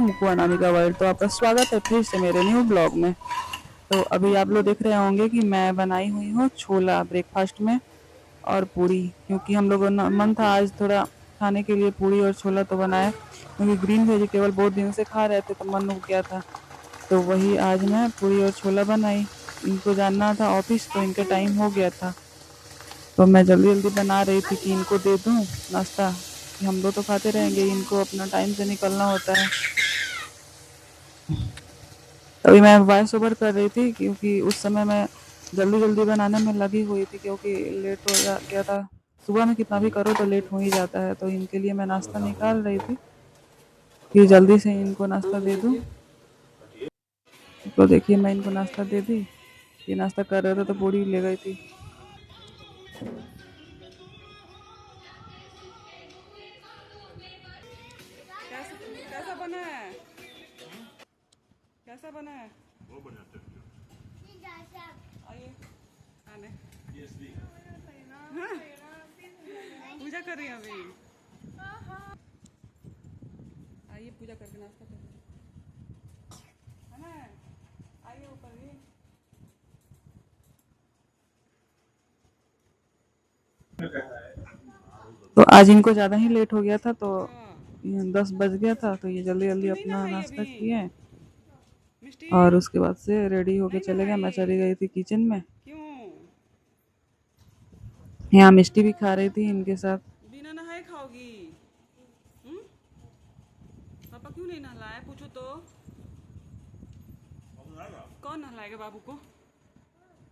मुकु अनामिका वर्ल्ड। तो आपका स्वागत है फिर से मेरे न्यू ब्लॉग में। तो अभी आप लोग देख रहे होंगे कि मैं बनाई हुई हूँ छोला ब्रेकफास्ट में और पूरी, क्योंकि हम लोगों का मन था आज थोड़ा खाने के लिए पूरी और छोला तो बनाए, क्योंकि ग्रीन वेजिटेबल बहुत दिन से खा रहे थे तो मन उग गया था। तो वही आज मैं पूरी और छोला बनाई। इनको जानना था ऑफिस तो इनका टाइम हो गया था, तो मैं जल्दी जल्दी बना रही थी कि इनको दे दूँ नाश्ता, कि हम लोग तो खाते रहेंगे, इनको अपना टाइम से निकलना होता है। अभी मैं वॉइस ओवर कर रही थी क्योंकि उस समय मैं जल्दी जल्दी बनाने में लगी हुई थी, क्योंकि लेट हो गया था। सुबह में कितना भी करो तो लेट हो ही जाता है, तो इनके लिए मैं नाश्ता निकाल रही थी कि जल्दी से इनको नाश्ता दे दूं। तो देखिए मैं इनको नाश्ता दे दी। ये नाश्ता कर रहे थे तो पूरी ले गई थी। कैसा बना है? कैसा बना है? आइए आने। हाँ? पूजा कर रही हैं अभी। आइए पूजा करके नाश्ता कर है ना। आइए ऊपर भी। तो आज इनको ज़्यादा ही लेट हो गया था, तो 10 बज गया था, तो ये जल्दी जल्दी अपना नाश्ता किए और उसके बाद से रेडी होके चले गए। मैं चली गई थी किचन में। यहाँ मिष्टी भी खा रही थी इनके साथ। बिना नहाए खाओगी? पापा क्यों नहीं नहलाए? पूछो तो। कौन नहलाएगा बाबू को?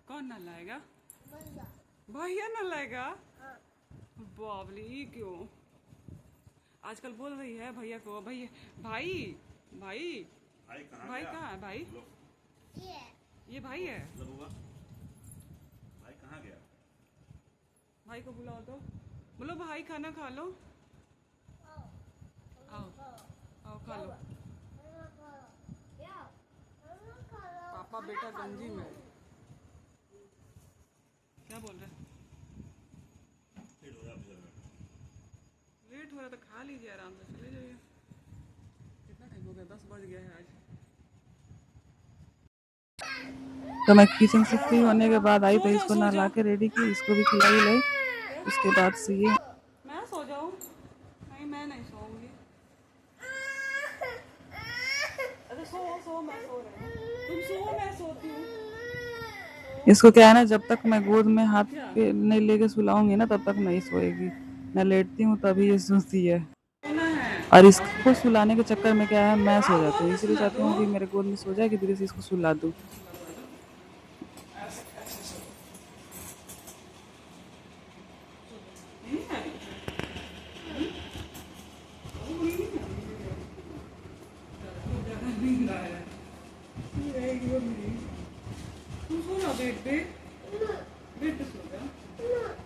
कौन नहलाएगा? भैया नहलाएगा? बाबली क्यों? आजकल बोल रही है भैया को। भैया भाई भाई भाई कहाँ है भाई? ये भाई है। भाई कहाँ गया? भाई को बुलाओ तो। बोलो भाई खाना खा लो। आओ आओ खा लो। पापा बेटा गंजी में क्या बोल रहे? लेट हो रहा तो खा लीजिए आराम से, चले जाइए। कितना टाइम हो गया? 10 बज गया है आज। तो मैं किचन से फ्री होने के बाद आई तो इसको नहला के रेडी की, इसको भी खिलाई लाई। उसके बाद से ये मैं सो जाऊं? नहीं मैं नहीं सोऊंगी। अरे सो सो, मैं सो रही हूं। तुम सो, मैं सोती हूँ। इसको क्या है ना, जब तक मैं गोद में हाथ पे नहीं लेके सुलाऊंगी ना तब तक नहीं सोएगी। मैं लेटती हूँ तभी ये सोती है। और इसको सुलाने के चक्कर में क्या है, मैं सो जाती हूँ, इसलिए चाहती हूँ कि मेरे गोद में सो जाए कि धीरे से इसको सुला दूँ।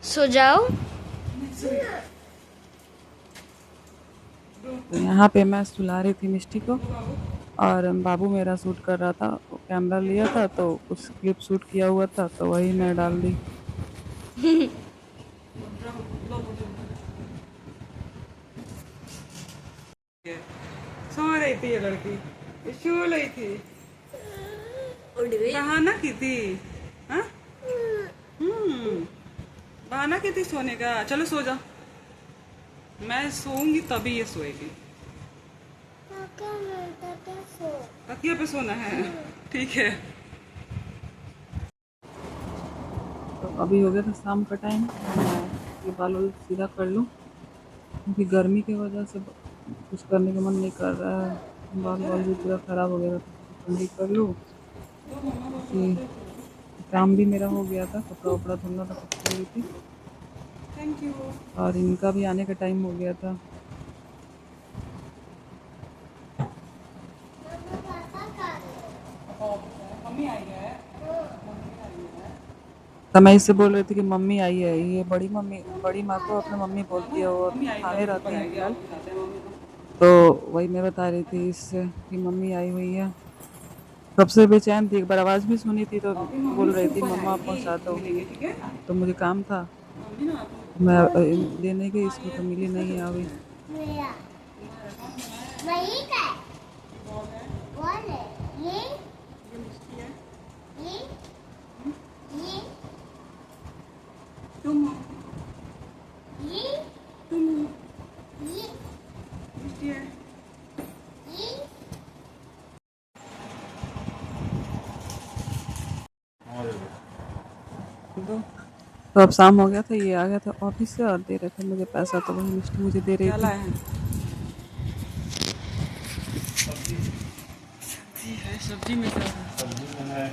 सो जाओ। तो यहाँ पे मैं सुला रही थी मिष्टी को, और बाबू मेरा शूट कर रहा था, कैमरा लिया था तो कुछ क्लिप शूट किया हुआ था तो वही मैं डाल दी। सो रही थी ये लड़की, सो रही थी, बहाना की थी। हाँ? बहाना की थी सोने का। चलो सो जा, मैं सोऊंगी तभी ये सोएगी। तकिया पे सोना है? ठीक है। तो अभी हो गया था शाम का टाइम, मैं ये बाल वाल सीधा कर लूँ, क्योंकि गर्मी की वजह से कुछ करने का मन नहीं कर रहा है। बाल वाल भी पूरा ख़राब हो गया था, तो ठंडी कर लूँ, क्योंकि काम भी मेरा हो गया था, कपड़ा वपड़ा धुलना था, कुछ कर रही थी। Thank you. और इनका भी आने का टाइम हो गया था। मम्मी आई है। तो मैं इससे बोल रही थी कि मम्मी आई है। ये बड़ी मम्मी, बड़ी माँ को अपने मम्मी बोलती है, वो थाने रहती हैं फिलहाल। तो वही मैं बता रही थी इससे कि मम्मी आई हुई है। कब से बेचैन थी, एक बार आवाज़ भी सुनी थी तो बोल रही थी मम्मा पहुँचा दो, तो मुझे काम था, मैं लेने गई इसको तो मिली नहीं है अभी। तुम तो अब शाम हो गया था, ये आ गया था ऑफिस से और दे रहे थे मुझे पैसा, तो वही मिष्टी मुझे दे रही थी। सब्जी में क्या है? सब्जी में है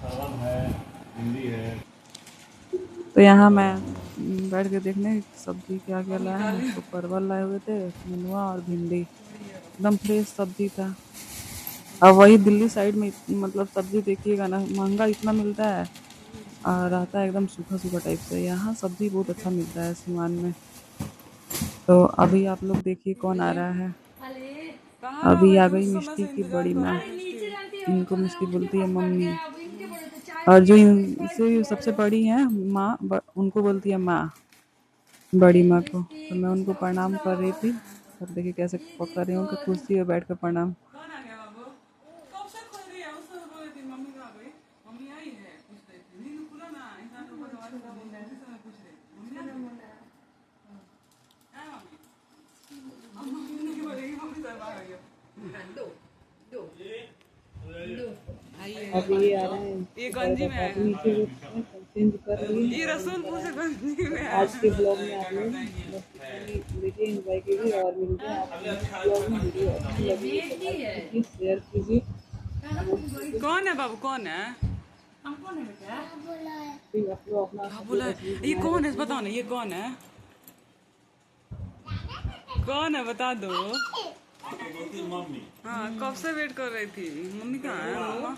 परवल है, भिंडी है। तो यहाँ मैं बैठ के देखने सब्जी क्या क्या लाए हैं, तो परवल लाए हुए थे, नेनुआ और भिंडी, एकदम फ्रेश सब्जी था। अब वही दिल्ली साइड में मतलब सब्जी देखिएगा ना, महंगा इतना मिलता है और रहता है एकदम सूखा सूखा टाइप से। यहाँ सब्जी बहुत अच्छा मिलता है सीवान में। तो अभी आप लोग देखिए कौन आ रहा है। अभी आ गई मिष्टी की बड़ी माँ, इनको मिष्टी बोलती है मम्मी, और जो इनसे सबसे बड़ी है माँ, उनको बोलती है माँ, बड़ी माँ को। तो मैं उनको प्रणाम कर रही थी, अब देखिए कैसे कर रही हूँ कि कुर्सी पे बैठ कर प्रणाम। अब ये आ रहे हैं, ये गंजी में है, नीचे चेंज कर रही है। ये रसूलपुर से गंजी में है। आज के ब्लॉग में आप लोग देखिए, एंजॉय कीजिए और मिलते हैं आपको नेक्स्ट ब्लॉग में। वीडियो अच्छी लगी तो शेयर कीजिए। कौन है बाबू, कौन है? हम कौन है बेटा? आप लोग अपना क्या बोला? ये कौन है बताओ ना, ये कौन है? कौन है बता दो। मम्मी। हाँ, कब से वेट कर रही थी। मम्मी कहाँ है?